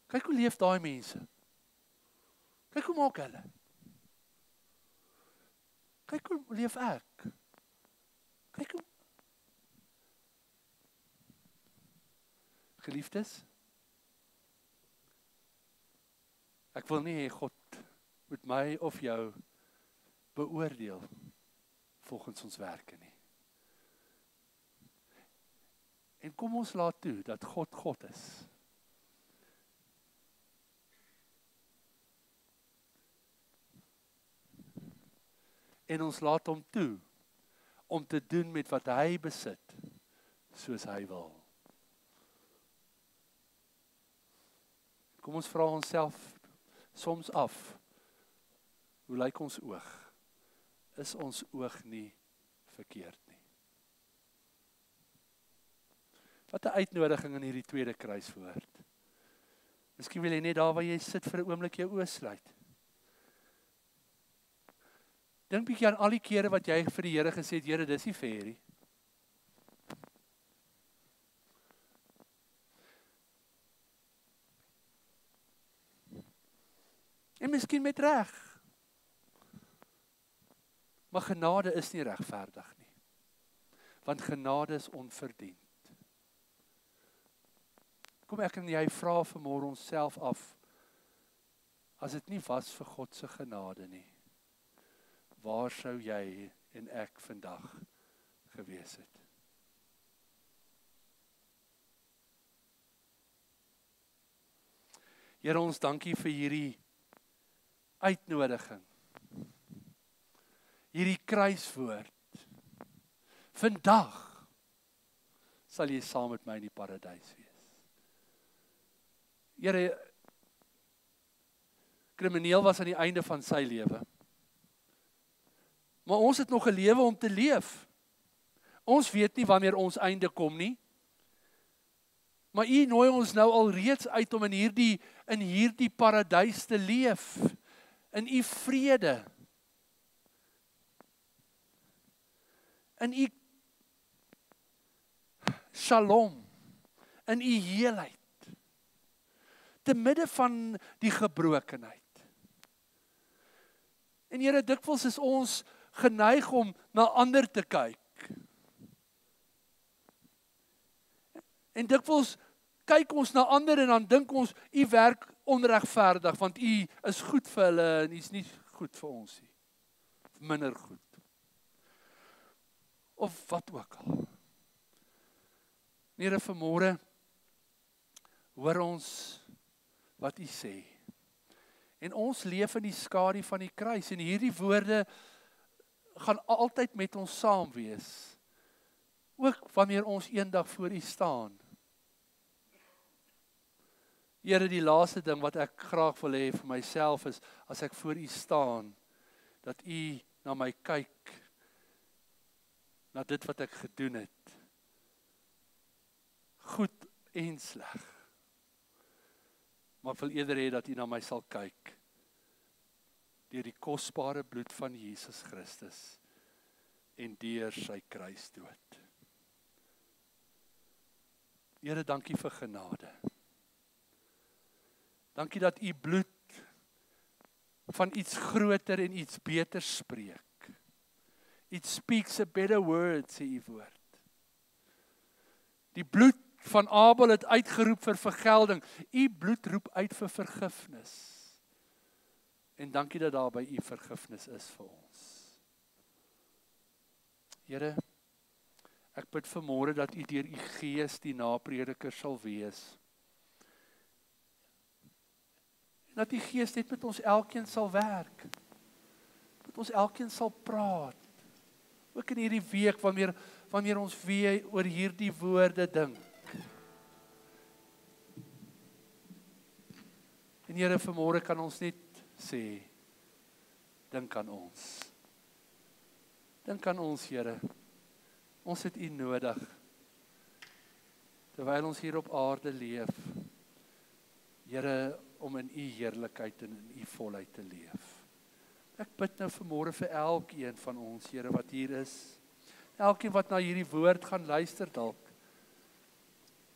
Kyk hoe leef daai mense. Kyk hoe maak hulle. Kyk hoe leef ek. Kyk hoe. Geliefdes, ek wil nie hê God moet my of jou beoordeel volgens ons werke nie. En kom ons laat toe dat God God is. En ons laat hom toe om te doen met wat hy besit, soos hy wil. Kom ons vra onsself soms af, hoe lyk ons oog? Is ons oog nie verkeerd nie? Wat 'n uitnodiging in hierdie tweede kruiswoord. Miskien wil jy net daar waar jy sit vir 'n oomblik jou oë sluit. Dink bietjie aan al die kere wat jy vir die Here gesê het, Here, dis nie fair nie. En miskien met reg. Maar genade is nie regverdig nie. Want genade is onverdiend. Kom ek en jy vra vanmôre onsself af, as dit nie was vir God se genade nie, waar sou jy en ek vandag gewees het? Here, ons dankie vir hierdie uitnodiging. Hierdie kruiswoord. Vandag sal jy saam met my in die paradys wees. Here, krimineel was aan die einde van sy lewe. Maar ons het nog 'n lewe om te leef. Ons weet nie wanneer ons einde kom nie. Maar U nooi ons nou al reeds uit om in hierdie paradys te leef. In U vrede. In U shalom. In U heelheid. Te midde van die gebrokenheid. En Here, dikwels is ons geneig om na ander te kyk. En dikwels kyk ons na ander en dan dink ons, U werk onregverdig, want U is goed vir hulle en U is nie goed vir ons nie. Minder goed. Of wat ook al. Here, vanmôre hoor ons wat U sê. En ons leef in die skadu van die kruis en hierdie woorde gaan altyd met ons saam wees. Ook wanneer ons eendag voor U staan. Here, die laaste ding wat ek graag wil hê vir myself is, as ek voor U staan, dat U na my kyk, na dit wat ek gedoen het, goed en sleg. Maar ek wil eerder hê dat U na my sal kyk, deur die kosbare bloed van Jesus Christus, en deur sy kruisdood. Here, dankie vir genade. Dankie dat U bloed van iets groter en iets beter spreek. It speaks a better word, sê U woord. Die bloed van Abel het uitgeroep vir vergelding. U bloed roep uit vir vergifnis. En dankie dat daar by U vergifnis is vir ons. Here, ek bid vanmôre dat U deur U Gees die naprediker sal wees. En dat U Gees net met ons elkeen sal werk. Met ons elkeen sal praat. Ook in hierdie week wanneer ons weer oor hierdie woorde dink. En Here, vanmôre kan ons net sê, dink aan ons. Dink aan ons, Here. Ons het U nodig. Terwyl ons hier op aarde leef. Here, om in U heerlikheid en in U volheid te leef. Ek bid nou vanmôre vir elkeen van ons, Here, wat hier is. Elkeen wat na hierdie woord gaan luister dalk.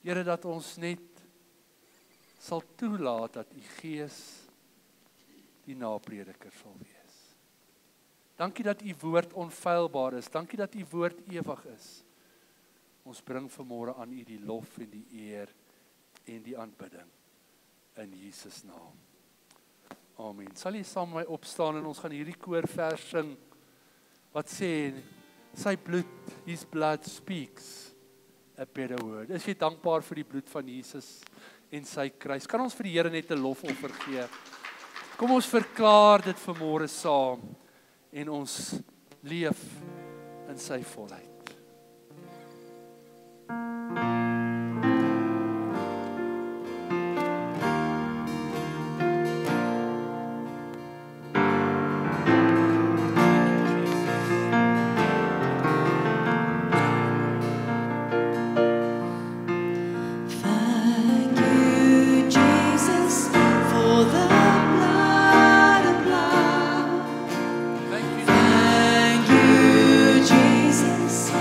Here, dat ons net sal toelaat dat u Gees die naprediker sal wees. Dankie dat u woord onfeilbaar is. Dankie dat u woord ewig is. Ons bring vanmôre aan u die lof en die eer en die aanbidding in Jesus naam. Amen. Sal jy saam met my opstaan en ons gaan hierdie koorvers sing wat sê, sy bloed, his blood speaks a better word. Is jy dankbaar vir die bloed van Jesus en sy kruis? Kan ons vir die Here net 'n lofoffer gee? Kom ons verklaar dit vanmôre saam en ons leef in sy volheid. Thank you, Jesus.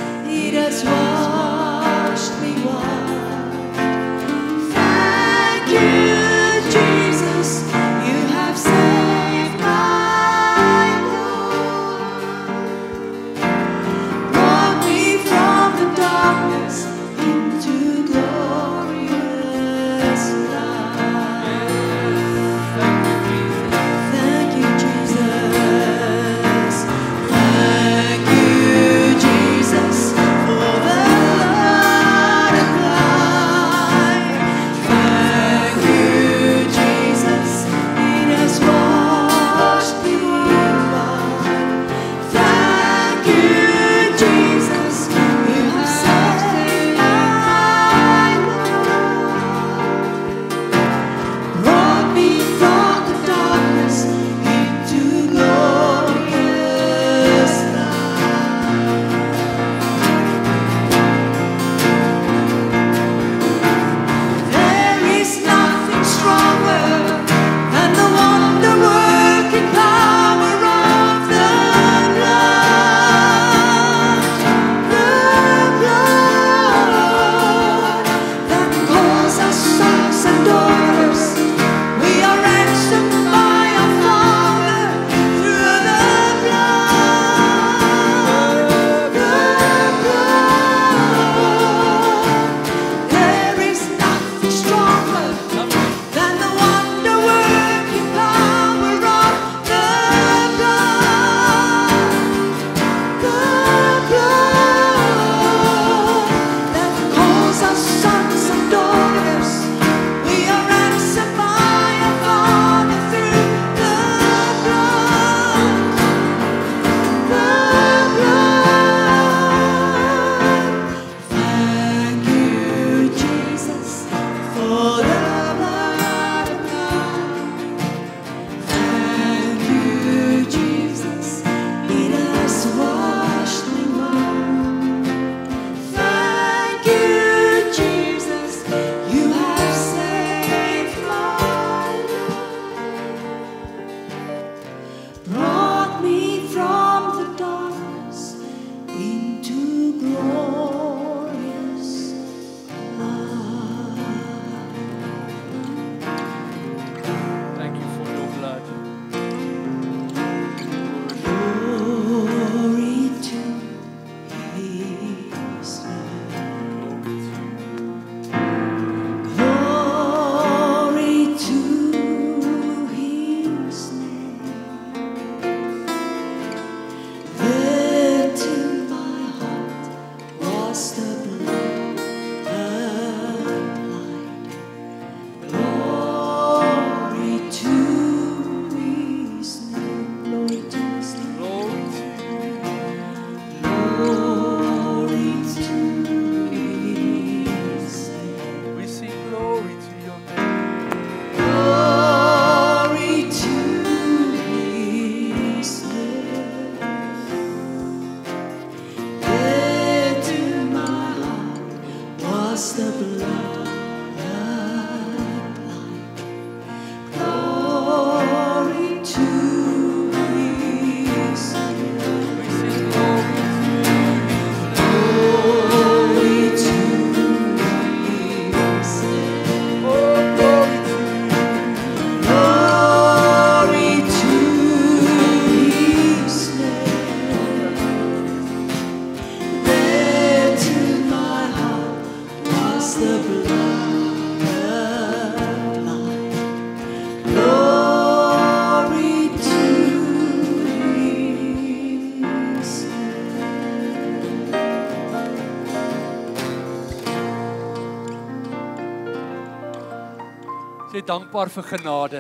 Is jy dankbaar vir genade?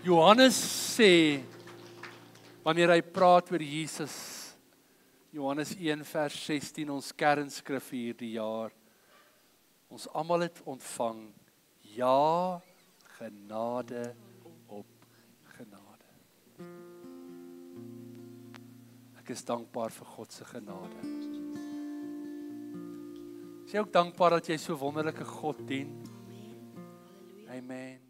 Johannes sê, wanneer hy praat oor Jesus, Johannes 1 vers 16, ons kernskrif vir hierdie jaar, ons almal het ontvang, ja, genade op genade. Ek is dankbaar vir God se genade. Is jy ook dankbaar dat jy so wonderlike God dien? Amen.